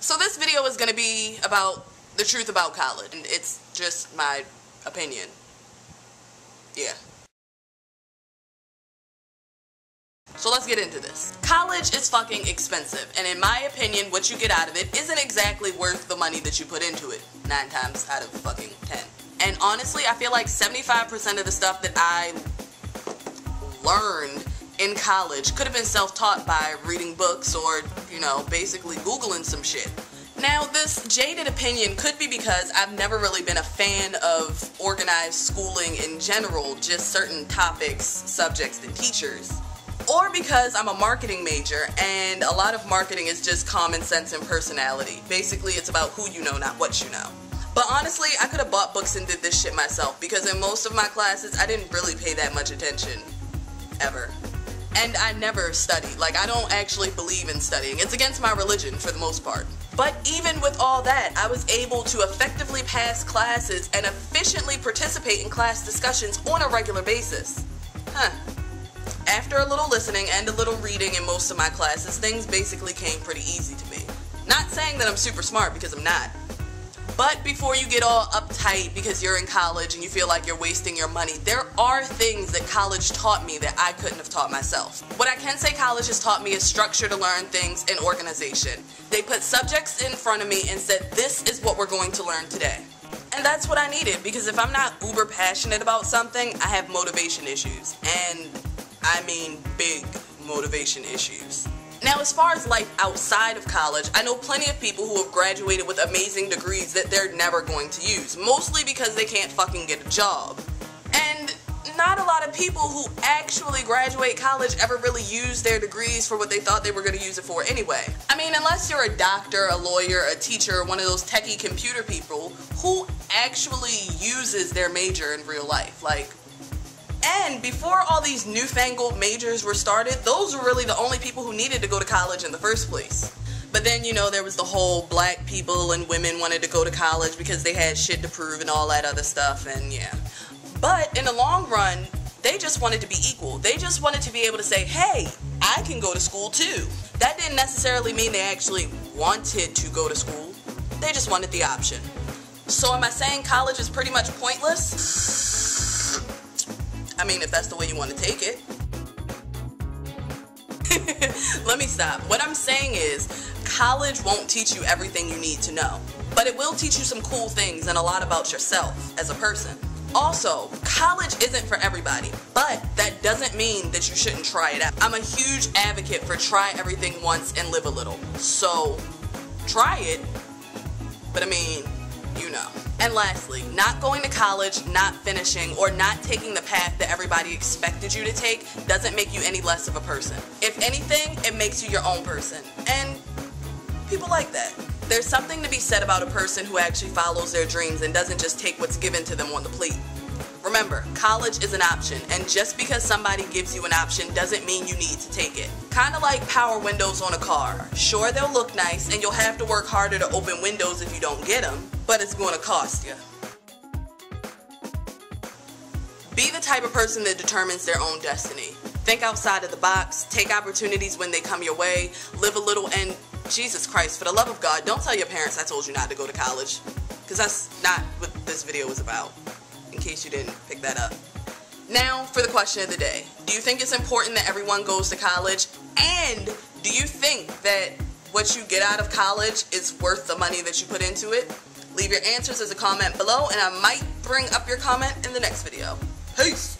So this video is going to be about the truth about college, and it's just my opinion. Yeah. So let's get into this. College is fucking expensive, and in my opinion, what you get out of it isn't exactly worth the money that you put into it, 9 times out of fucking 10. And honestly, I feel like 75% of the stuff that I learned in college could have been self-taught by reading books or, you know, basically Googling some shit. Now, this jaded opinion could be because I've never really been a fan of organized schooling in general, just certain topics, subjects, and teachers. Or because I'm a marketing major, and a lot of marketing is just common sense and personality. Basically, it's about who you know, not what you know. But honestly, I could have bought books and did this shit myself, because in most of my classes, I didn't really pay that much attention. Ever. And I never studied. Like, I don't actually believe in studying. It's against my religion, for the most part. But even with all that, I was able to effectively pass classes and efficiently participate in class discussions on a regular basis. Huh. After a little listening and a little reading in most of my classes, things basically came pretty easy to me. Not saying that I'm super smart, because I'm not. But before you get all uptight because you're in college and you feel like you're wasting your money, there are things that college taught me that I couldn't have taught myself. What I can say college has taught me is structure to learn things and organization. They put subjects in front of me and said, this is what we're going to learn today. And that's what I needed, because if I'm not uber passionate about something, I have motivation issues. And I mean big motivation issues. Now, as far as life outside of college, I know plenty of people who have graduated with amazing degrees that they're never going to use, mostly because they can't fucking get a job. And not a lot of people who actually graduate college ever really use their degrees for what they thought they were going to use it for anyway. I mean, unless you're a doctor, a lawyer, a teacher, one of those techie computer people who actually uses their major in real life. Like, and before all these newfangled majors were started, those were really the only people who needed to go to college in the first place. But then, you know, there was the whole black people and women wanted to go to college because they had shit to prove and all that other stuff, and yeah. But in the long run, they just wanted to be equal. They just wanted to be able to say, hey, I can go to school too. That didn't necessarily mean they actually wanted to go to school. They just wanted the option. So am I saying college is pretty much pointless? I mean, if that's the way you want to take it. Let me stop. What I'm saying is, college won't teach you everything you need to know, but it will teach you some cool things and a lot about yourself as a person. Also, college isn't for everybody, but that doesn't mean that you shouldn't try it out. I'm a huge advocate for try everything once and live a little. So, try it, but I mean, you know. And lastly, not going to college, not finishing, or not taking the path that everybody expected you to take doesn't make you any less of a person. If anything, it makes you your own person. And people like that. There's something to be said about a person who actually follows their dreams and doesn't just take what's given to them on the plate. Remember, college is an option, and just because somebody gives you an option doesn't mean you need to take it. Kinda like power windows on a car. Sure, they'll look nice, and you'll have to work harder to open windows if you don't get them, but it's going to cost you. Be the type of person that determines their own destiny. Think outside of the box, take opportunities when they come your way, live a little, and Jesus Christ, for the love of God, don't tell your parents I told you not to go to college, because that's not what this video is about, in case you didn't pick that up. Now, for the question of the day. Do you think it's important that everyone goes to college? And do you think that what you get out of college is worth the money that you put into it? Leave your answers as a comment below, and I might bring up your comment in the next video. Peace!